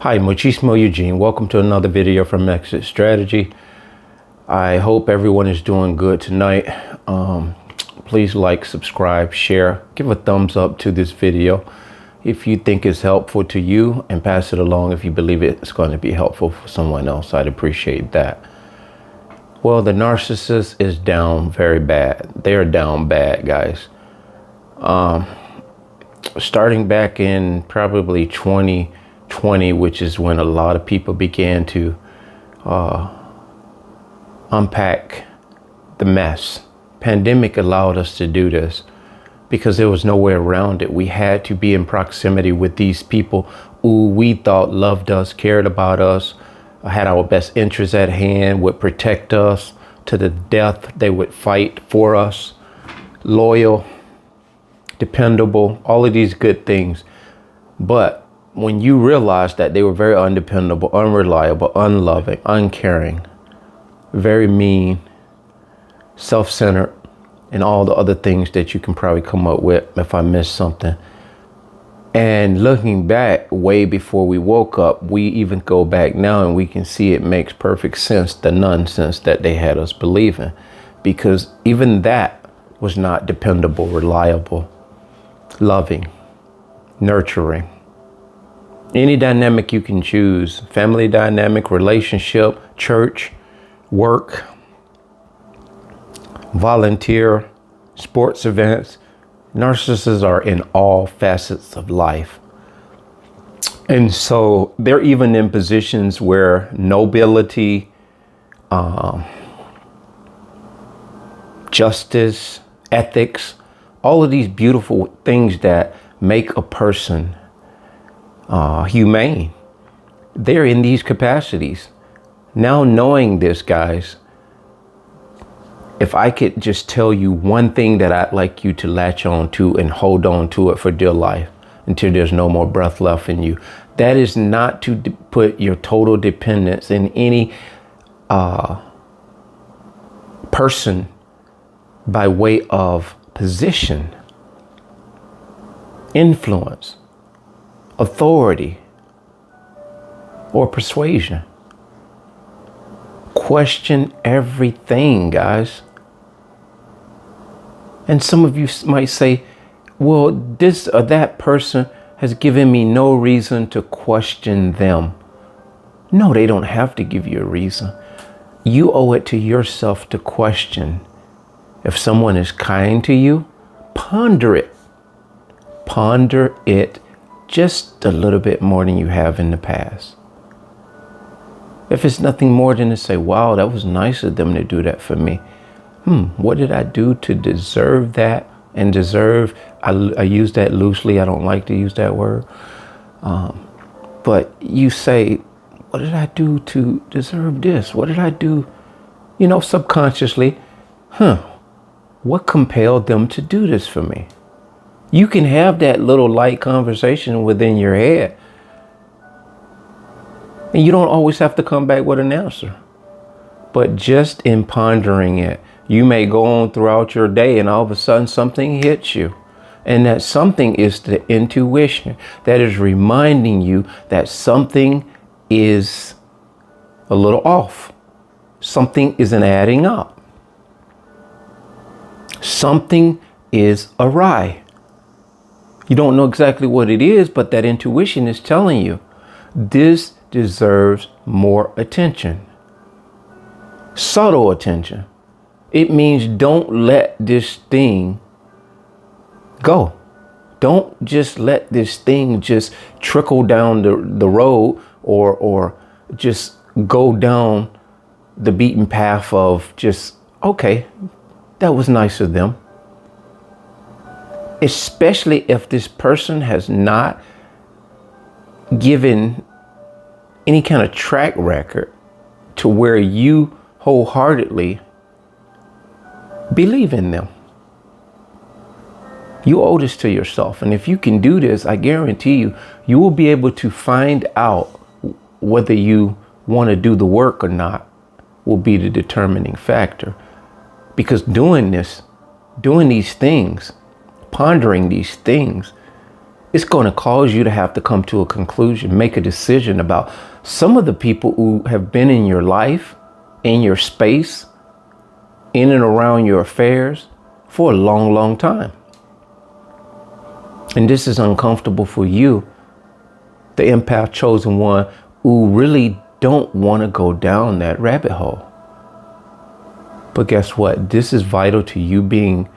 Hi, Muchismo Eugene. Welcome to another video from Exit Strategy. I hope everyone is doing good tonight. Please like, subscribe, share, give a thumbs up to this video if you think it's helpful to you, and pass it along if you believe it's going to be helpful for someone else. I'd appreciate that. Well, the narcissist is down very bad. They're down bad, guys. Starting back in probably 2020, which is when a lot of people began to unpack the mess. Pandemic allowed us to do this because there was no way around it. We had to be in proximity with these people who we thought loved us, cared about us, had our best interests at hand, would protect us to the death. They would fight for us, loyal, dependable, all of these good things. But when you realize that they were very undependable, unreliable, unloving, uncaring, very mean, self-centered, and all the other things that you can probably come up with if I missed something. And looking back way before we woke up, we even go back now and we can see it makes perfect sense, the nonsense that they had us believing, because even that was not dependable, reliable, loving, nurturing. Any dynamic you can choose, family dynamic, relationship, church, work, volunteer, sports events. Narcissists are in all facets of life. And so they're even in positions where nobility, justice, ethics, all of these beautiful things that make a person humane, they're in these capacities. Now, knowing this, guys, if I could just tell you one thing that I'd like you to latch on to and hold on to it for dear life until there's no more breath left in you, that is not to put your total dependence in any person by way of position, influence, authority, or persuasion. Question everything, guys. And some of you might say, well, this or that person has given me no reason to question them. No, they don't have to give you a reason. You owe it to yourself to question. If someone is kind to you, ponder it. Ponder it just a little bit more than you have in the past. If it's nothing more than to say, wow, that was nice of them to do that for me. What did I do to deserve that? And deserve, I use that loosely. I don't like to use that word. But you say, what did I do to deserve this? What did I do? Subconsciously, what compelled them to do this for me? You can have that little light conversation within your head. And you don't always have to come back with an answer. But just in pondering it, you may go on throughout your day and all of a sudden something hits you. And that something is the intuition that is reminding you that something is a little off. Something isn't adding up. Something is awry. You don't know exactly what it is, but that intuition is telling you this deserves more attention. Subtle attention. It means don't let this thing go. Don't just let this thing just trickle down the road or just go down the beaten path of just, okay, that was nice of them. Especially if this person has not given any kind of track record to where you wholeheartedly believe in them. You owe this to yourself. And if you can do this, I guarantee you, you will be able to find out whether you want to do the work or not will be the determining factor. Because doing these things, pondering these things, It's going to cause you to have to come to a conclusion, make a decision about some of the people who have been in your life, in your space, in and around your affairs for a long, long time. And this is uncomfortable for you, the empath chosen one, who really don't want to go down that rabbit hole. But guess what? This is vital to you being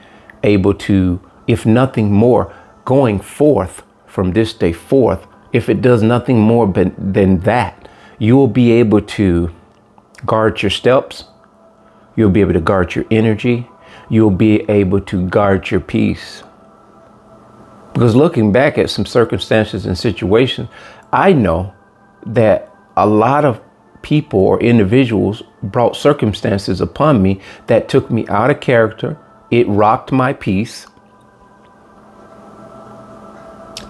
able to, if nothing more, going forth from this day forth, if it does nothing more than that, you will be able to guard your steps. You'll be able to guard your energy. You'll be able to guard your peace. Because looking back at some circumstances and situations, I know that a lot of people or individuals brought circumstances upon me that took me out of character. It rocked my peace,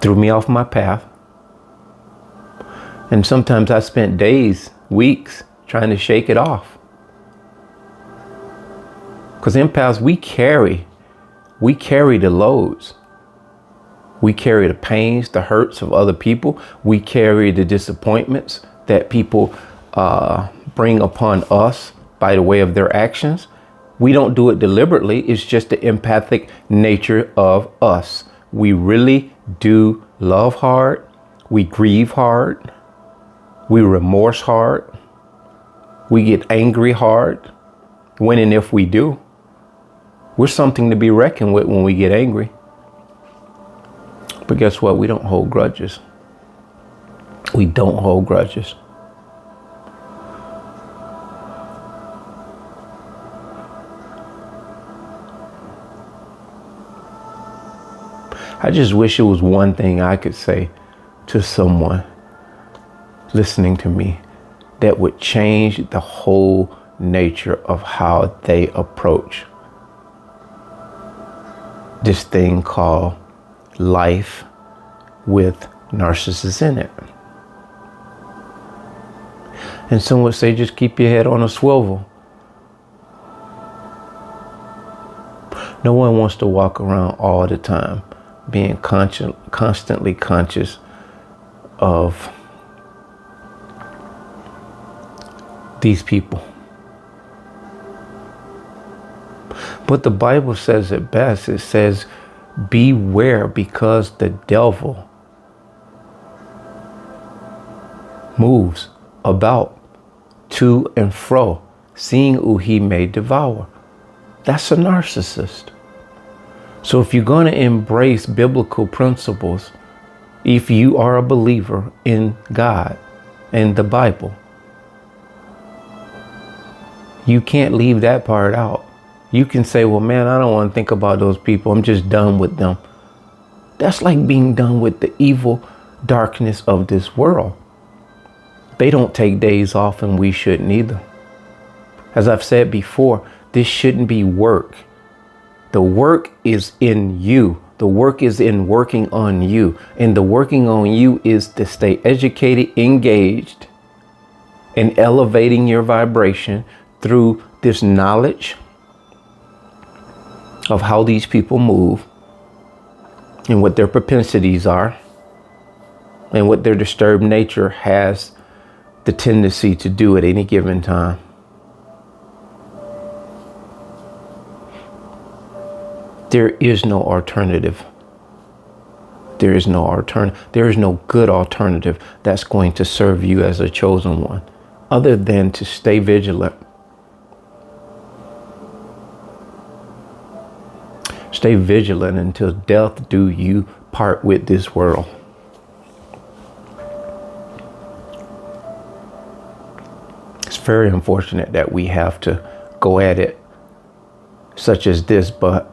threw me off my path. And sometimes I spent days, weeks trying to shake it off. Because empaths, we carry the loads. We carry the pains, the hurts of other people. We carry the disappointments that people bring upon us by the way of their actions. We don't do it deliberately. It's just the empathic nature of us. We really do love hard. We grieve hard. We remorse hard. We get angry hard. When and if we do, we're something to be reckoned with when we get angry. But guess what? We don't hold grudges. We don't hold grudges. I just wish it was one thing I could say to someone listening to me that would change the whole nature of how they approach this thing called life with narcissists in it. And some would say, just keep your head on a swivel. No one wants to walk around all the time being constantly conscious of these people. But the Bible says it best. It says, beware, because the devil moves about to and fro, seeing who he may devour. That's a narcissist. So if you're going to embrace biblical principles, if you are a believer in God and the Bible, you can't leave that part out. You can say, well, man, I don't want to think about those people. I'm just done with them. That's like being done with the evil darkness of this world. They don't take days off, and we shouldn't either. As I've said before, this shouldn't be work. The work is in you. The work is in working on you. And the working on you is to stay educated, engaged, and elevating your vibration through this knowledge of how these people move and what their propensities are and what their disturbed nature has the tendency to do at any given time. There is no alternative. There is no alternative. There is no good alternative that's going to serve you as a chosen one, other than to stay vigilant. Stay vigilant until death do you part with this world. It's very unfortunate that we have to go at it such as this, but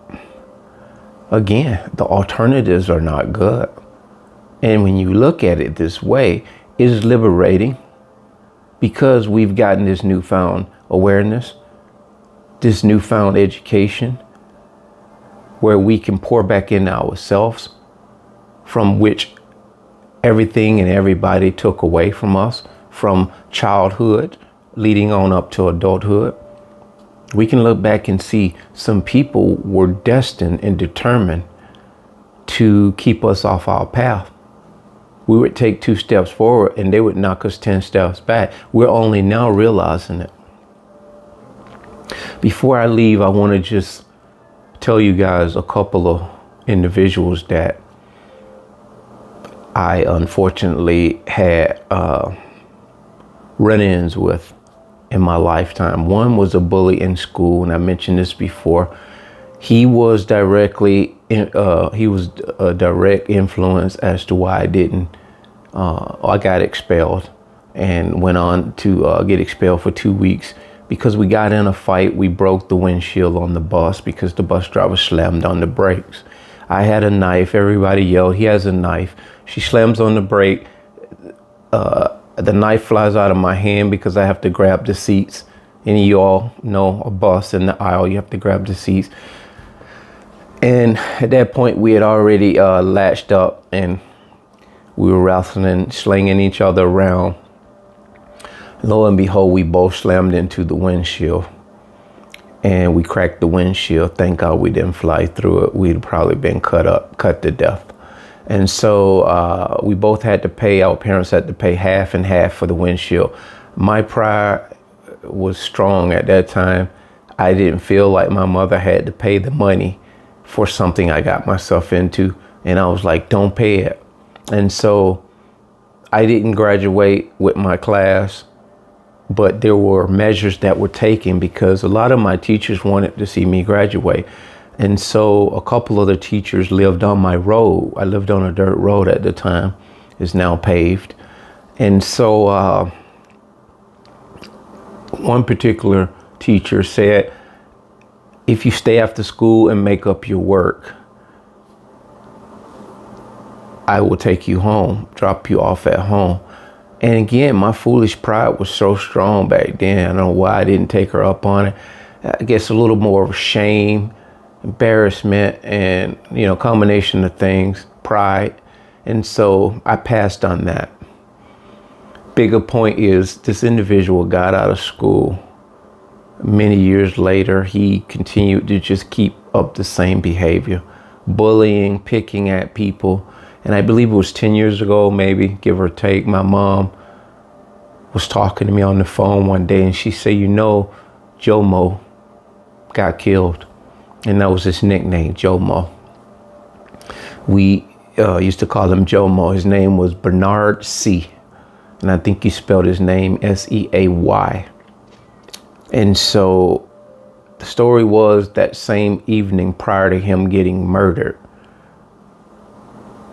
again, the alternatives are not good. And when you look at it this way, it is liberating, because we've gotten this newfound awareness, this newfound education, where we can pour back into ourselves, from which everything and everybody took away from us, from childhood leading on up to adulthood. We can look back and see some people were destined and determined to keep us off our path. We would take 2 steps forward and they would knock us 10 steps back. We're only now realizing it. Before I leave, I want to just tell you guys a couple of individuals that I unfortunately had run-ins with in my lifetime. One was a bully in school, and I mentioned this before. He was a direct influence as to why I got expelled and went on to get expelled for 2 weeks because we got in a fight. We broke the windshield on the bus because the bus driver slammed on the brakes. I had a knife. Everybody yelled, "He has a knife." She slams on the brake. The knife flies out of my hand because I have to grab the seats. And you all know a bus in the aisle, you have to grab the seats. And at that point, we had already latched up and we were wrestling, slinging each other around. Lo and behold, we both slammed into the windshield and we cracked the windshield. Thank God we didn't fly through it. We'd probably been cut to death. And so we both had to pay, our parents had to pay half and half for the windshield. My pride was strong at that time. I didn't feel like my mother had to pay the money for something I got myself into. And I was like, don't pay it. And so I didn't graduate with my class, but there were measures that were taken because a lot of my teachers wanted to see me graduate. And so a couple of the teachers lived on my road. I lived on a dirt road at the time. It's now paved. And so one particular teacher said, if you stay after school and make up your work, I will take you home, drop you off at home. And again, my foolish pride was so strong back then. I don't know why I didn't take her up on it. I guess a little more of shame, embarrassment, and, combination of things, pride. And so I passed on that. Bigger point is this individual got out of school. Many years later, he continued to just keep up the same behavior, bullying, picking at people. And I believe it was 10 years ago, maybe, give or take, my mom was talking to me on the phone one day and she said, Jomo got killed. And that was his nickname, Jomo. We used to call him Jomo. His name was Bernard C. And I think he spelled his name Seay. And so the story was that same evening prior to him getting murdered,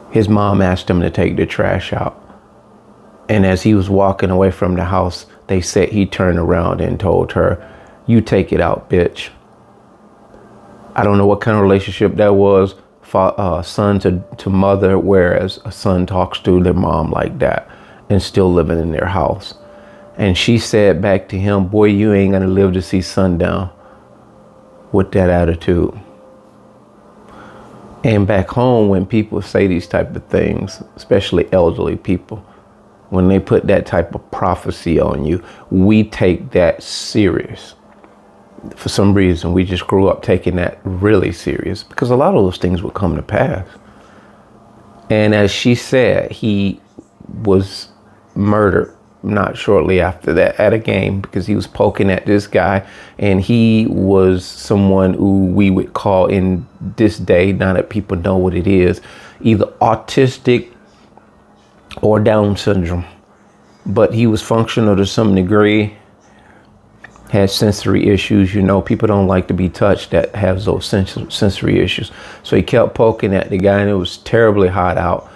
his mom asked him to take the trash out. And as he was walking away from the house, they said he turned around and told her, "You take it out, bitch." I don't know what kind of relationship that was, son to mother, whereas a son talks to their mom like that and still living in their house. And she said back to him, "Boy, you ain't gonna live to see sundown with that attitude." And back home, when people say these type of things, especially elderly people, when they put that type of prophecy on you, we take that serious. For some reason, we just grew up taking that really serious because a lot of those things would come to pass. And as she said, he was murdered not shortly after that at a game because he was poking at this guy. And he was someone who we would call in this day, now that people know what it is, either autistic or Down syndrome. But he was functional to some degree. Had sensory issues. People don't like to be touched that have those sensory issues. So he kept poking at the guy and it was terribly hot out.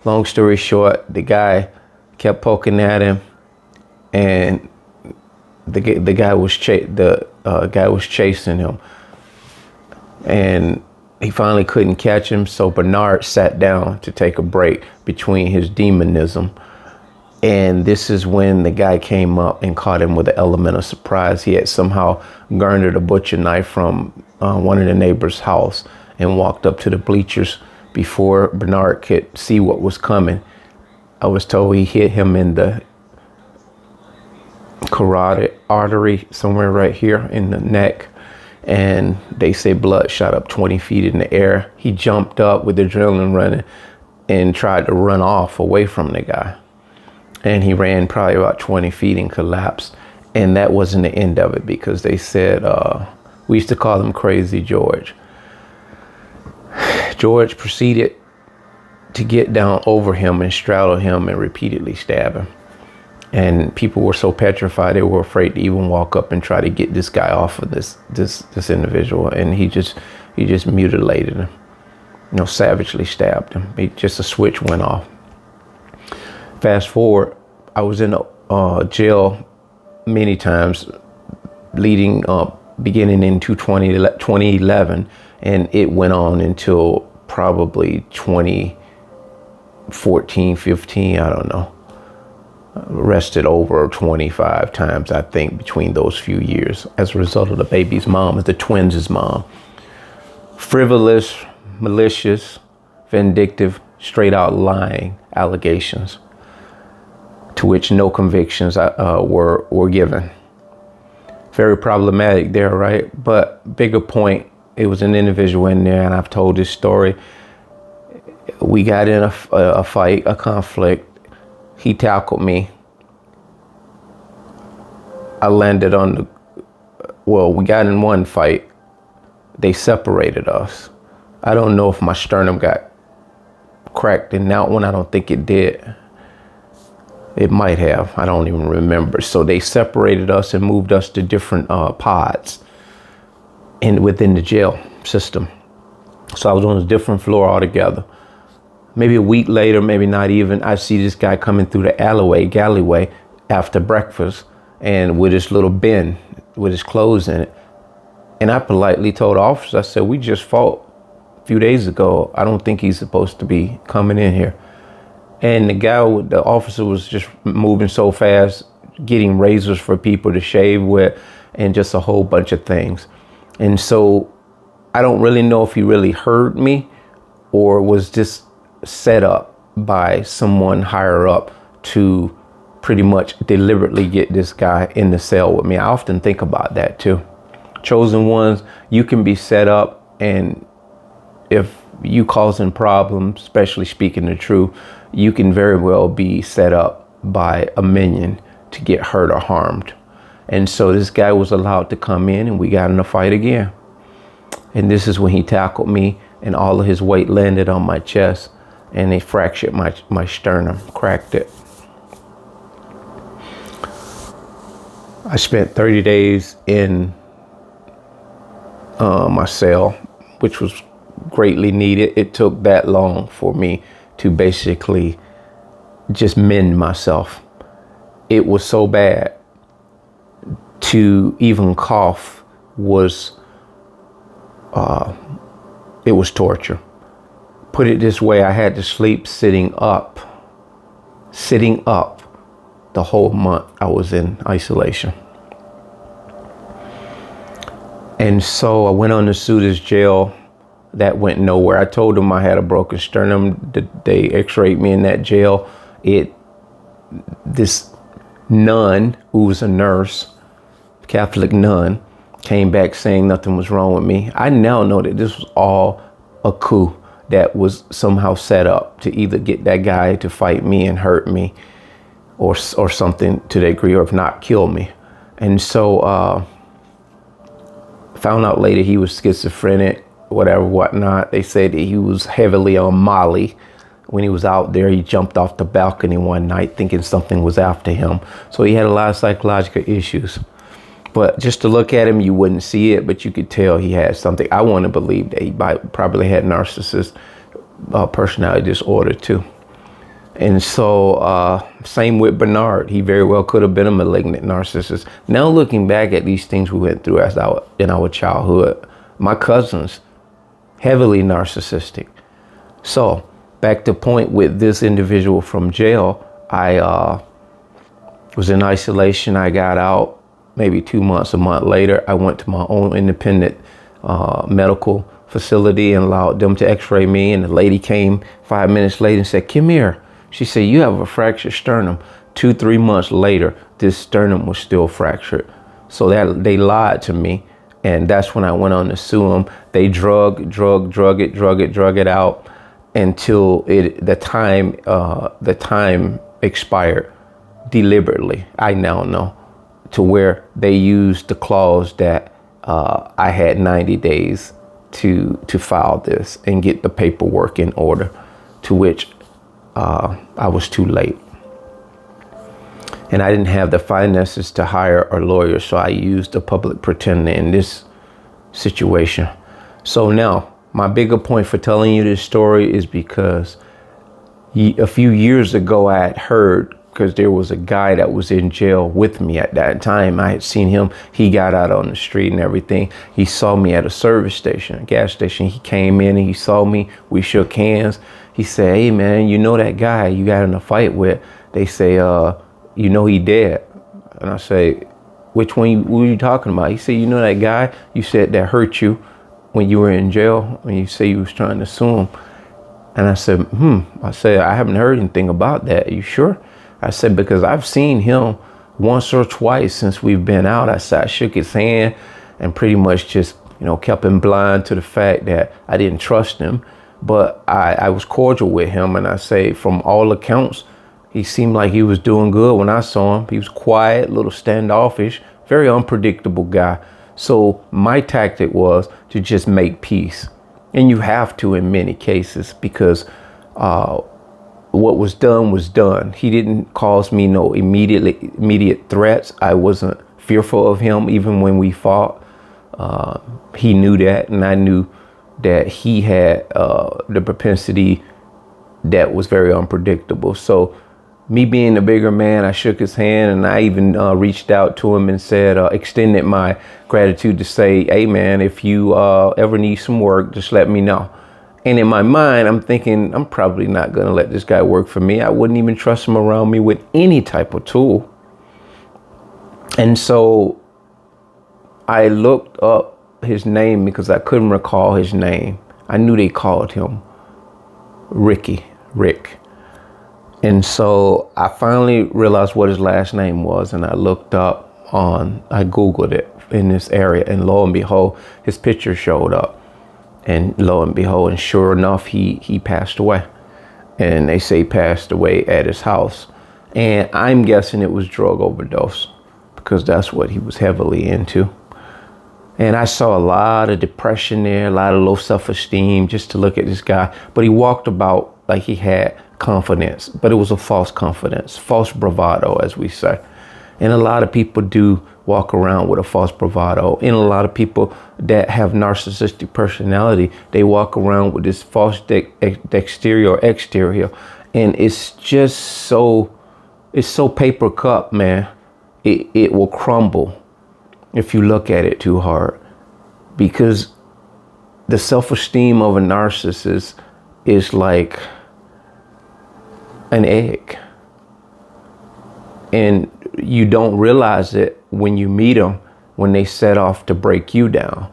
Long story short, the guy kept poking at him and the guy was chasing him. And he finally couldn't catch him. So Bernard sat down to take a break between his demonism. And this is when the guy came up and caught him with an element of surprise. He had somehow garnered a butcher knife from one of the neighbors' house and walked up to the bleachers before Bernard could see what was coming. I was told he hit him in the carotid artery, somewhere right here in the neck. and they say blood shot up 20 feet in the air. He jumped up with adrenaline running and tried to run off away from the guy. And he ran probably about 20 feet and collapsed. And that wasn't the end of it, because they said, we used to call him Crazy George. George proceeded to get down over him and straddle him and repeatedly stab him. And people were so petrified, they were afraid to even walk up and try to get this guy off of this individual. And he just mutilated him, savagely stabbed him. A switch went off. Fast forward, I was in jail many times beginning in 2011, and it went on until probably 2014, 15, I don't know. Arrested over 25 times, I think, between those few years as a result of the baby's mom, the twins' mom. Frivolous, malicious, vindictive, straight out lying allegations, to which no convictions were given. Very problematic there, right? But bigger point, it was an individual in there, and I've told this story. We got in a fight, a conflict. He tackled me. I landed we got in one fight. They separated us. I don't know if my sternum got cracked in that one. I don't think it did. It might have. I don't even remember. So they separated us and moved us to different pods within the jail system. So I was on a different floor altogether. Maybe a week later, maybe not even, I see this guy coming through the galleyway after breakfast, and with his little bin with his clothes in it. And I politely told the officer, I said, we just fought a few days ago. I don't think he's supposed to be coming in here. And the officer was just moving so fast, getting razors for people to shave with, and just a whole bunch of things. And so I don't really know if he really heard me or was just set up by someone higher up to pretty much deliberately get this guy in the cell with me. I often think about that too. Chosen ones, you can be set up, and if you causing problems, especially speaking the truth, you can very well be set up by a minion to get hurt or harmed. And so this guy was allowed to come in, and we got in a fight again. And this is when he tackled me, and all of his weight landed on my chest, and they fractured my sternum, cracked it. I spent 30 days in my cell, which was greatly needed. It took that long for me to basically just mend myself. It was so bad. To even cough was it was torture. Put it this way, I had to sleep sitting up the whole month I was in isolation. And so I went on to sue this jail. That went nowhere. I told them I had a broken sternum. They x-rayed me in that jail. This nun, who was a nurse, Catholic nun, came back saying nothing was wrong with me. I now know that this was all a coup that was somehow set up to either get that guy to fight me and hurt me, or something to that degree, or if not, kill me. And so found out later he was schizophrenic, whatnot. They said that he was heavily on Molly. When he was out there, he jumped off the balcony one night thinking something was after him. So he had a lot of psychological issues. But just to look at him, you wouldn't see it, but you could tell he had something. I want to believe that he probably had narcissist personality disorder too. And so same with Bernard. He very well could have been a malignant narcissist. Now looking back at these things we went through in our childhood, my cousins, heavily narcissistic. So back to point with this individual from jail, I was in isolation. I got out maybe 2 months, a month later. I went to my own independent medical facility and allowed them to x-ray me. And the lady came 5 minutes later and said, "Come here." She said, "You have a fractured sternum." 2-3 months later, this sternum was still fractured. So that they lied to me. And that's when I went on to sue them. They drug it out until the time expired deliberately. I now know, to where they used the clause that I had 90 days to file this and get the paperwork in order, to which I was too late. And I didn't have the finances to hire a lawyer, so I used a public pretender in this situation. So now, my bigger point for telling you this story is because a few years ago I had heard, because there was a guy that was in jail with me at that time. I had seen him. He got out on the street and everything. He saw me at a service station, a gas station. He came in and he saw me. We shook hands. He said, "Hey man, you know that guy you got in a fight with? They say, you know he dead." And I say, "Which one? What are you talking about?" He said, "You know that guy you said that hurt you when you were in jail, when you say you was trying to sue him?" And I said, I said, "I haven't heard anything about that. Are you sure?" I said, "Because I've seen him once or twice since we've been out." I said, I shook his hand and pretty much just, kept him blind to the fact that I didn't trust him. But I was cordial with him. And I say, from all accounts, he seemed like he was doing good when I saw him. He was quiet, a little standoffish, very unpredictable guy. So my tactic was to just make peace. And you have to in many cases, because what was done was done. He didn't cause me no immediate threats. I wasn't fearful of him even when we fought. He knew that, and I knew that he had the propensity that was very unpredictable. So me being the bigger man, I shook his hand, and I even reached out to him and said, extended my gratitude to say, "Hey man, if you ever need some work, just let me know." And in my mind, I'm thinking, I'm probably not going to let this guy work for me. I wouldn't even trust him around me with any type of tool. And so I looked up his name because I couldn't recall his name. I knew they called him Rick. And so I finally realized what his last name was, and I looked up I Googled it in this area, and lo and behold, his picture showed up. And lo and behold, and sure enough, he passed away. And they say he passed away at his house. And I'm guessing it was drug overdose, because that's what he was heavily into. And I saw a lot of depression there, a lot of low self-esteem just to look at this guy. But he walked about like he had confidence, but it was a false confidence, false bravado, as we say. And a lot of people do walk around with a false bravado. And a lot of people that have narcissistic personality, they walk around with this false exterior. And it's just it's so paper cup, man. It will crumble if you look at it too hard, because the self-esteem of a narcissist is like an egg. And you don't realize it when you meet them, when they set off to break you down.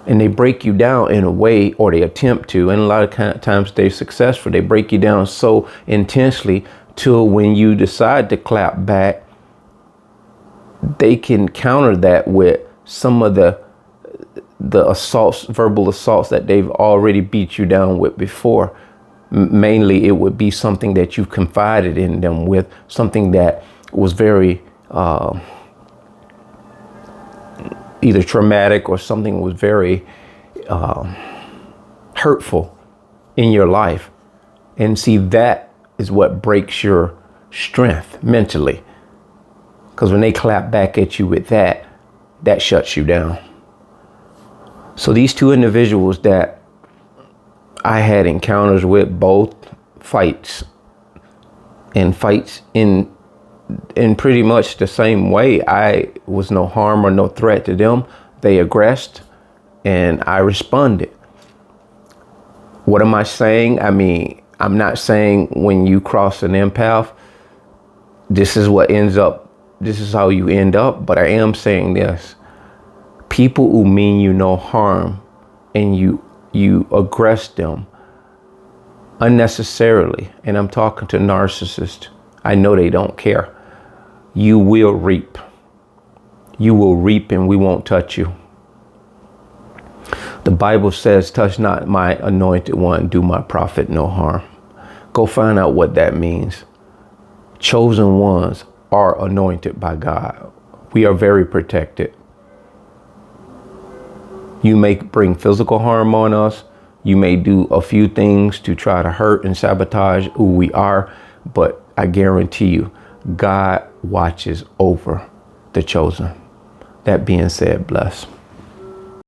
And they break you down in a way, or they attempt to, and a lot of times they're successful. They break you down so intensely till when you decide to clap back, they can counter that with some of the assaults, verbal assaults that they've already beat you down with before. Mainly, it would be something that you confided in them with, something that was very either traumatic or something was very hurtful in your life. And see, that is what breaks your strength mentally. Because when they clap back at you with that shuts you down. So these two individuals that I had encounters with, both fights in pretty much the same way. I was no harm or no threat to them. They aggressed and I responded. What am I saying? I mean, I'm not saying when you cross an empath, this is how you end up, but I am saying this. People who mean you no harm and you aggress them unnecessarily, and I'm talking to narcissists, I know they don't care, you will reap. You will reap and we won't touch you. The Bible says, touch not my anointed one, do my prophet no harm. Go find out what that means. Chosen ones are anointed by God. We are very protected. You may bring physical harm on us. You may do a few things to try to hurt and sabotage who we are. But I guarantee you, God watches over the chosen. That being said, bless.